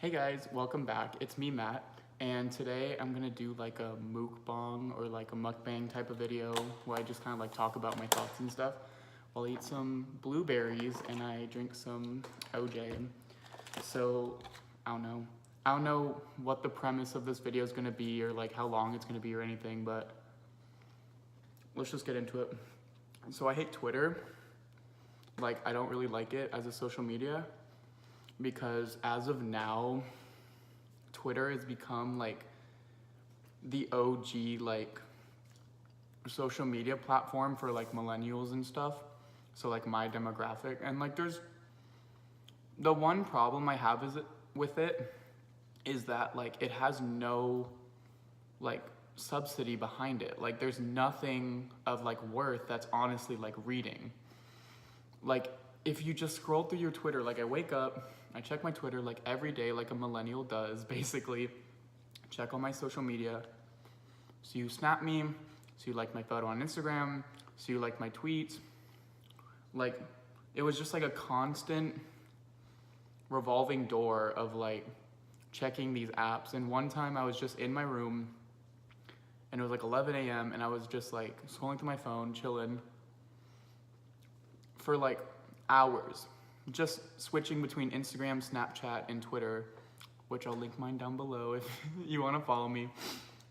Hey guys, welcome back. It's me, Matt, and today I'm gonna do like a mukbang or like a mukbang type of video where I just kind of like talk about my thoughts and stuff. I'll eat some blueberries and I drink some OJ. So I don't know what the premise of this video is gonna be or like how long it's gonna be or anything, but let's just get into it. So I hate Twitter. Like, I don't really like it as a social media because as of now, Twitter has become like the OG like social media platform for like millennials and stuff. So like my demographic, and like there's the one problem I have with it is that like it has no like subsidy behind it. Like there's nothing of like worth that's honestly like reading. Like if you just scroll through your Twitter, like I wake up, I check my Twitter like every day like a millennial does, basically. Check all my social media. So you snap me, so you like my photo on Instagram, so you like my tweets. Like it was just like a constant revolving door of like checking these apps. And one time I was just in my room and it was like 11 a.m. and I was just like scrolling through my phone, chilling for like hours, just switching between Instagram, Snapchat, and Twitter, which I'll link mine down below if you want to follow me.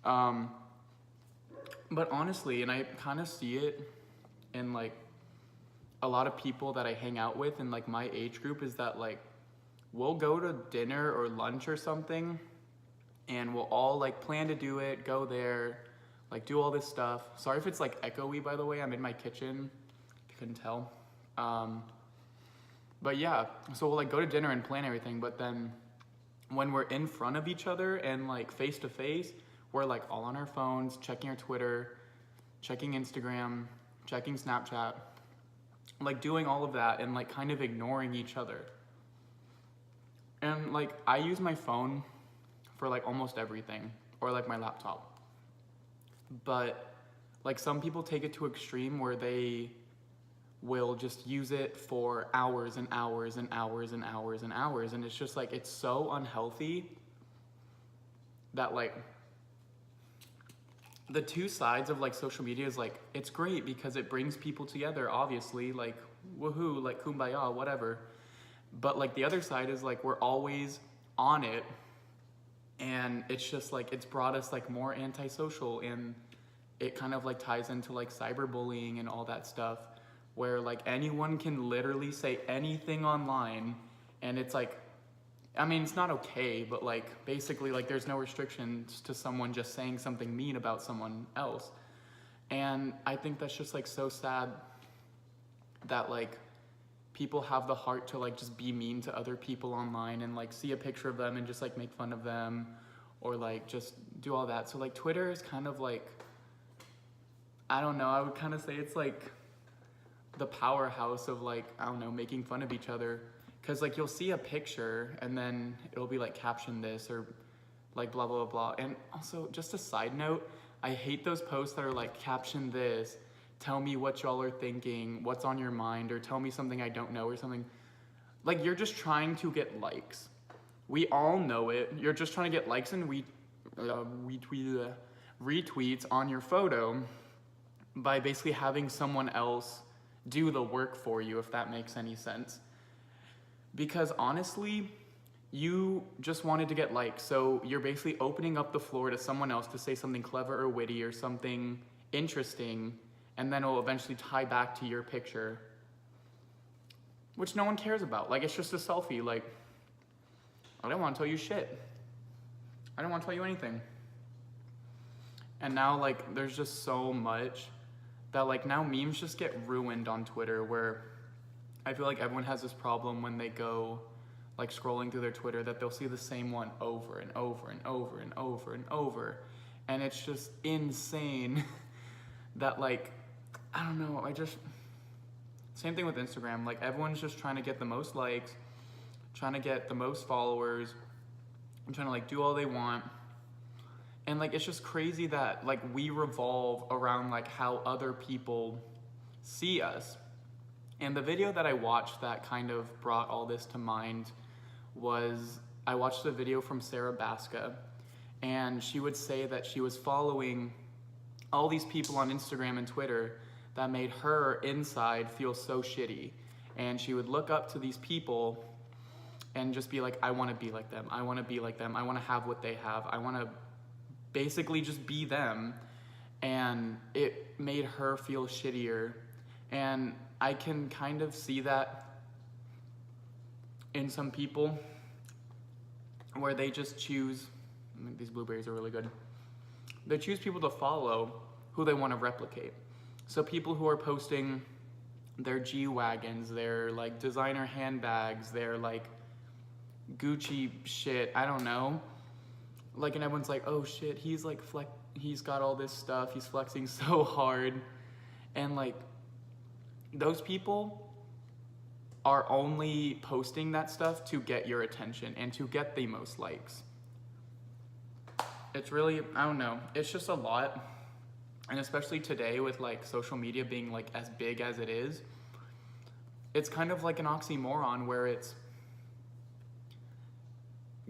But honestly, and I kind of see it in like a lot of people that I hang out with in like my age group, is that like we'll go to dinner or lunch or something and we'll all like plan to do it, go there, like do all this stuff. Sorry if it's like echoey, by the way, I'm in my kitchen, if you couldn't tell. But yeah, so we'll like go to dinner and plan everything, but then when we're in front of each other and like face to face, we're like all on our phones, checking our Twitter, checking Instagram, checking Snapchat, like doing all of that and like kind of ignoring each other. And like I use my phone for like almost everything, or like my laptop. But like some people take it to extreme where they will just use it for hours and hours and hours and hours and hours, and it's just like it's so unhealthy that like the two sides of like social media is like it's great because it brings people together, obviously, like woohoo, like kumbaya, whatever, but like the other side is like we're always on it and it's just like it's brought us like more antisocial, and it kind of like ties into like cyberbullying and all that stuff, where like anyone can literally say anything online and it's like, I mean, it's not okay, but like basically like there's no restrictions to someone just saying something mean about someone else. And I think that's just like so sad that like people have the heart to like just be mean to other people online and like see a picture of them and just like make fun of them or like just do all that. So like Twitter is kind of like, I don't know, I would kind of say it's like the powerhouse of like, I don't know, making fun of each other. Cause like you'll see a picture and then it'll be like caption this or like blah, blah, blah. And also just a side note, I hate those posts that are like caption this, tell me what y'all are thinking, what's on your mind, or tell me something I don't know or something. Like you're just trying to get likes. We all know it. You're just trying to get likes and retweets on your photo by basically having someone else do the work for you, if that makes any sense. Because honestly, you just wanted to get likes, so you're basically opening up the floor to someone else to say something clever or witty or something interesting, and then it'll eventually tie back to your picture, which no one cares about. Like, it's just a selfie. Like, I don't want to tell you shit. I don't want to tell you anything. And now, like, there's just so much that, like, now memes just get ruined on Twitter, where I feel like everyone has this problem when they go, like, scrolling through their Twitter, that they'll see the same one over and over and over and over and over. And it's just insane that, like, I don't know, same thing with Instagram. Like, everyone's just trying to get the most likes, trying to get the most followers, and trying to, like, do all they want. And like it's just crazy that like we revolve around like how other people see us. And the video that I watched that kind of brought all this to mind was I watched a video from Sarah Baska, and she would say that she was following all these people on Instagram and Twitter that made her inside feel so shitty. And she would look up to these people and just be like, I want to be like them. I want to be like them. I want to have what they have. I want to basically just be them. And it made her feel shittier. And I can kind of see that in some people where they just choose, these blueberries are really good. They choose people to follow who they want to replicate. So people who are posting their G-Wagons, their like designer handbags, their like Gucci shit, I don't know. Like, and everyone's like, oh shit, he's like he's got all this stuff, he's flexing so hard. And like, those people are only posting that stuff to get your attention and to get the most likes. It's really, I don't know, it's just a lot. And especially today with like social media being like as big as it is, it's kind of like an oxymoron where it's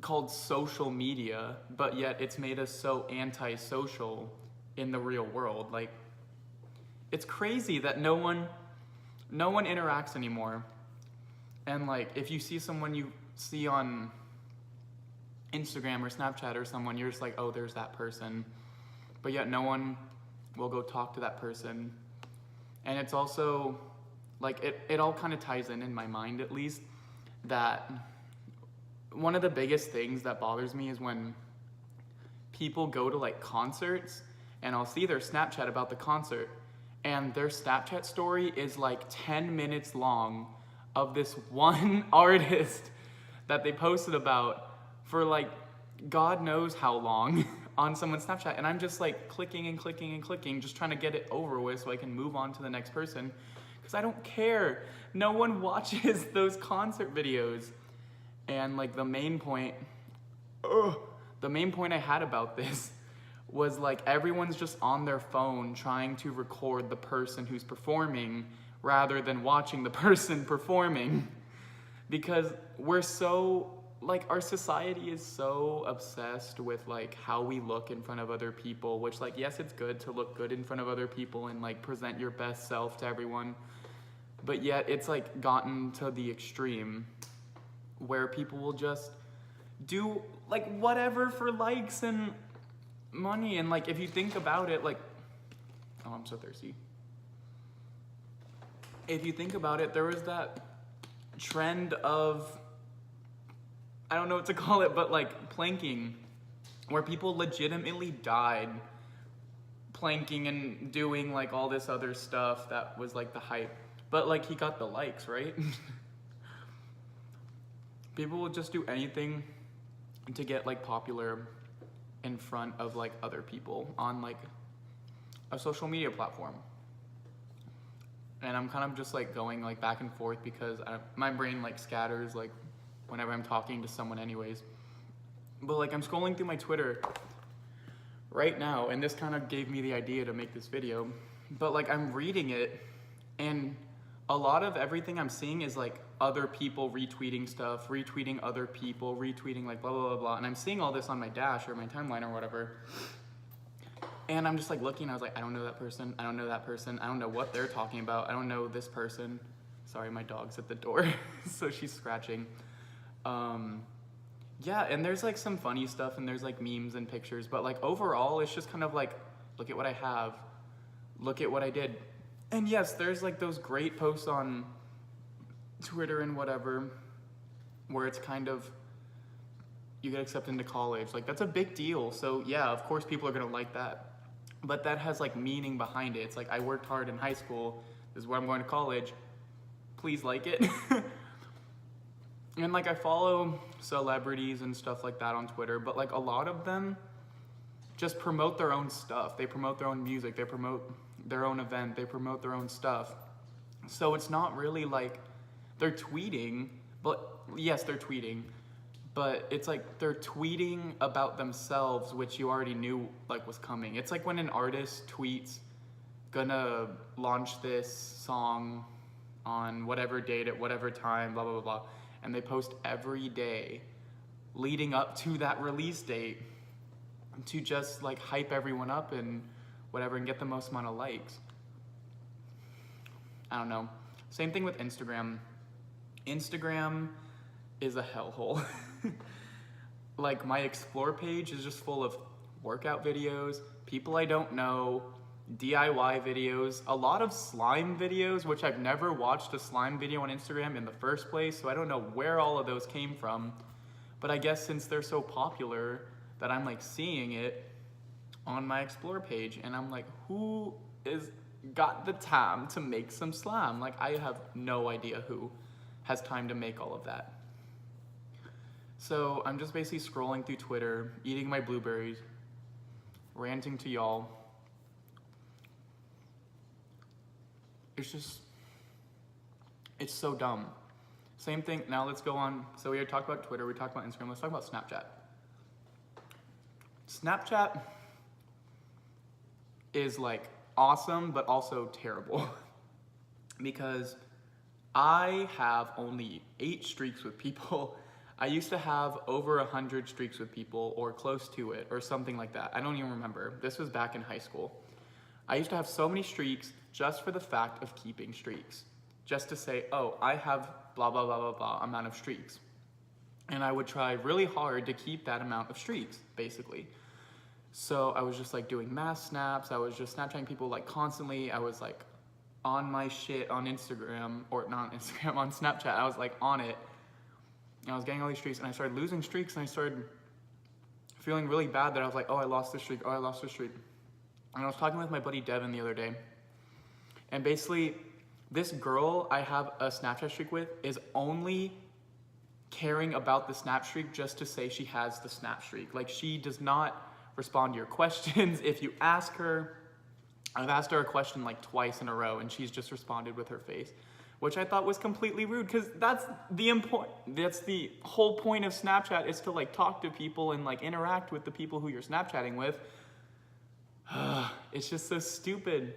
called social media, but yet it's made us so anti-social in the real world. Like, it's crazy that no one interacts anymore. And like, if you see someone you see on Instagram or Snapchat or someone, you're just like, oh, there's that person. But yet no one will go talk to that person. And it's also like, it all kind of ties in my mind at least, that one of the biggest things that bothers me is when people go to like concerts and I'll see their Snapchat about the concert and their Snapchat story is like 10 minutes long of this one artist that they posted about for like God knows how long on someone's Snapchat. And I'm just like clicking and clicking and clicking, just trying to get it over with so I can move on to the next person. Because I don't care. No one watches those concert videos. And like the main point I had about this was like everyone's just on their phone trying to record the person who's performing rather than watching the person performing. Because we're so, like, our society is so obsessed with like how we look in front of other people, which like, yes, it's good to look good in front of other people and like present your best self to everyone. But yet it's like gotten to the extreme where people will just do like whatever for likes and money. And like, if you think about it, like, oh, I'm so thirsty. If you think about it, there was that trend of, I don't know what to call it, but like planking, where people legitimately died planking and doing like all this other stuff that was like the hype. But like, he got the likes, right? People will just do anything to get like popular in front of like other people on like a social media platform. And I'm kind of just like going like back and forth because my brain like scatters like whenever I'm talking to someone anyways. But like, I'm scrolling through my Twitter right now, and this kind of gave me the idea to make this video. But like, I'm reading it, and a lot of everything I'm seeing is like other people retweeting stuff, retweeting other people, retweeting like blah, blah, blah, blah. And I'm seeing all this on my dash or my timeline or whatever. And I'm just like looking, I was like, I don't know that person. I don't know that person. I don't know what they're talking about. I don't know this person. Sorry, my dog's at the door, so she's scratching. Yeah, and there's like some funny stuff and there's like memes and pictures, but like overall, it's just kind of like, look at what I have. Look at what I did. And yes, there's like those great posts on Twitter and whatever, where it's kind of, you get accepted into college. Like, that's a big deal. So yeah, of course people are gonna like that. But that has like meaning behind it. It's like, I worked hard in high school. This is where I'm going to college. Please like it. And like, I follow celebrities and stuff like that on Twitter, but like a lot of them just promote their own stuff. They promote their own music. They promote their own event. They promote their own stuff. So it's not really like they're tweeting, but yes, they're tweeting, but it's like they're tweeting about themselves, which you already knew like was coming. It's like when an artist tweets, gonna launch this song on whatever date at whatever time, blah, blah, blah, blah. And they post every day leading up to that release date to just like hype everyone up and whatever and get the most amount of likes. I don't know. Same thing with Instagram. Instagram is a hellhole. Like my explore page is just full of workout videos, people I don't know, DIY videos, a lot of slime videos, which I've never watched a slime video on Instagram in the first place, so I don't know where all of those came from. But I guess since they're so popular that I'm like seeing it on my explore page, and I'm like, who is got the time to make some slime? Like, I have no idea who has time to make all of that. So I'm just basically scrolling through Twitter, eating my blueberries, ranting to y'all. It's so dumb. Same thing, now let's go on. So we already talked about Twitter, we talked about Instagram, let's talk about Snapchat. Snapchat is like awesome, but also terrible. Because I have only 8 streaks with people. I used to have over 100 streaks with people, or close to it, or something like that. I don't even remember. This was back in high school. I used to have so many streaks just for the fact of keeping streaks. Just to say, oh, I have blah, blah, blah, blah, blah amount of streaks. And I would try really hard to keep that amount of streaks, basically. So I was just like doing mass snaps. I was just Snapchatting people like constantly. I was like on my shit on Instagram, or not on Instagram, on Snapchat. I was like on it. And I was getting all these streaks, and I started losing streaks, and I started feeling really bad that I was like, oh, I lost this streak, oh, I lost this streak. And I was talking with my buddy Devin the other day, and basically, this girl I have a Snapchat streak with is only caring about the snap streak just to say she has the snap streak. Like, she does not respond to your questions if you ask her. I've asked her a question like twice in a row, and she's just responded with her face, which I thought was completely rude, because that's the whole point of Snapchat, is to like talk to people and like interact with the people who you're Snapchatting with. It's just so stupid.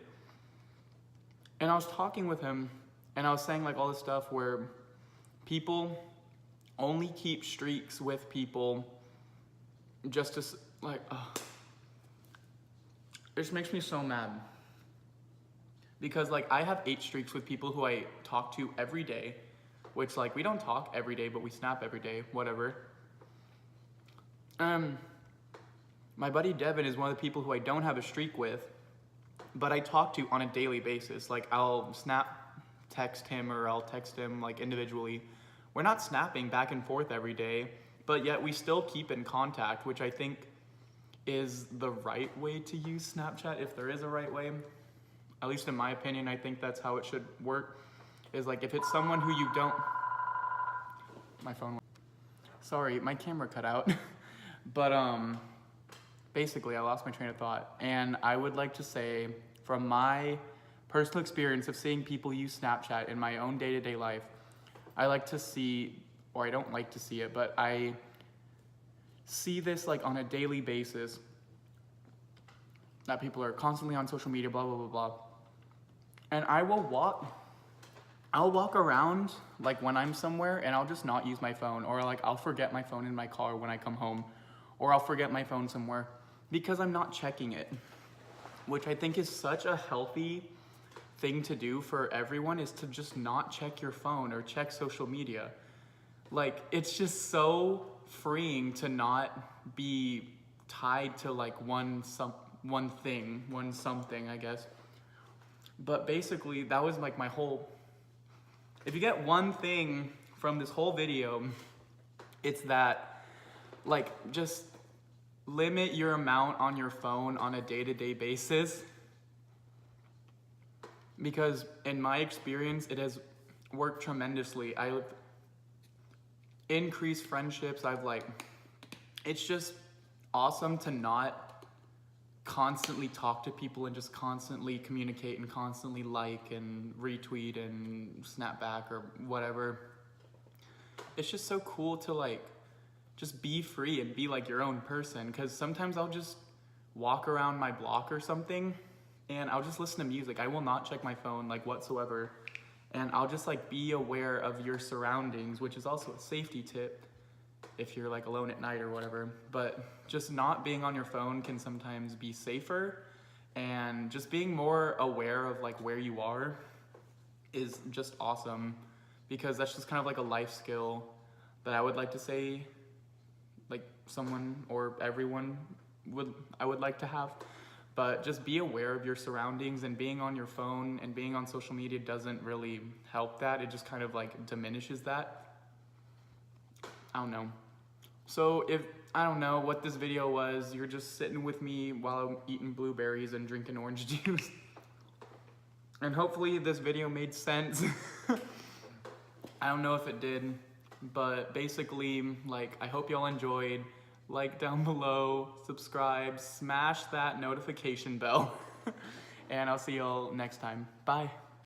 And I was talking with him, and I was saying like all this stuff where people only keep streaks with people just to like, it just makes me so mad. Because like I have 8 streaks with people who I talk to every day, which like we don't talk every day, but we snap every day, whatever. My buddy Devin is one of the people who I don't have a streak with, but I talk to on a daily basis. Like I'll text him, or I'll text him like individually. We're not snapping back and forth every day, but yet we still keep in contact, which I think is the right way to use Snapchat, if there is a right way. At least in my opinion, I think that's how it should work. Is like if it's someone who you don't... My phone... Sorry, my camera cut out. But basically I lost my train of thought. And I would like to say, from my personal experience of seeing people use Snapchat in my own day-to-day life, I like to see, or I don't like to see it, but I see this like on a daily basis, that people are constantly on social media, blah, blah, blah, blah. And I'll walk around like when I'm somewhere, and I'll just not use my phone, or like I'll forget my phone in my car when I come home, or I'll forget my phone somewhere because I'm not checking it, which I think is such a healthy thing to do for everyone, is to just not check your phone or check social media. Like, it's just so freeing to not be tied to like one something, I guess. But basically, that was like my whole... If you get one thing from this whole video, it's that, like, just limit your amount on your phone on a day-to-day basis. Because in my experience, it has worked tremendously. I've increased friendships. It's just awesome to not constantly talk to people and just constantly communicate and constantly like and retweet and snap back or whatever. It's just so cool to like just be free and be like your own person, because sometimes I'll just walk around my block or something and I'll just listen to music. I will not check my phone like whatsoever, and I'll just like be aware of your surroundings, which is also a safety tip. if you're like alone at night or whatever. But just not being on your phone can sometimes be safer, and just being more aware of like where you are is just awesome, because that's just kind of like a life skill that I would like to say like someone or everyone I would like to have. But just be aware of your surroundings, and being on your phone and being on social media doesn't really help that. It just kind of like diminishes that. I don't know. So if, I don't know what this video was, you're just sitting with me while I'm eating blueberries and drinking orange juice. And hopefully this video made sense. I don't know if it did, but basically, like, I hope y'all enjoyed. Like down below, subscribe, smash that notification bell, and I'll see y'all next time. Bye.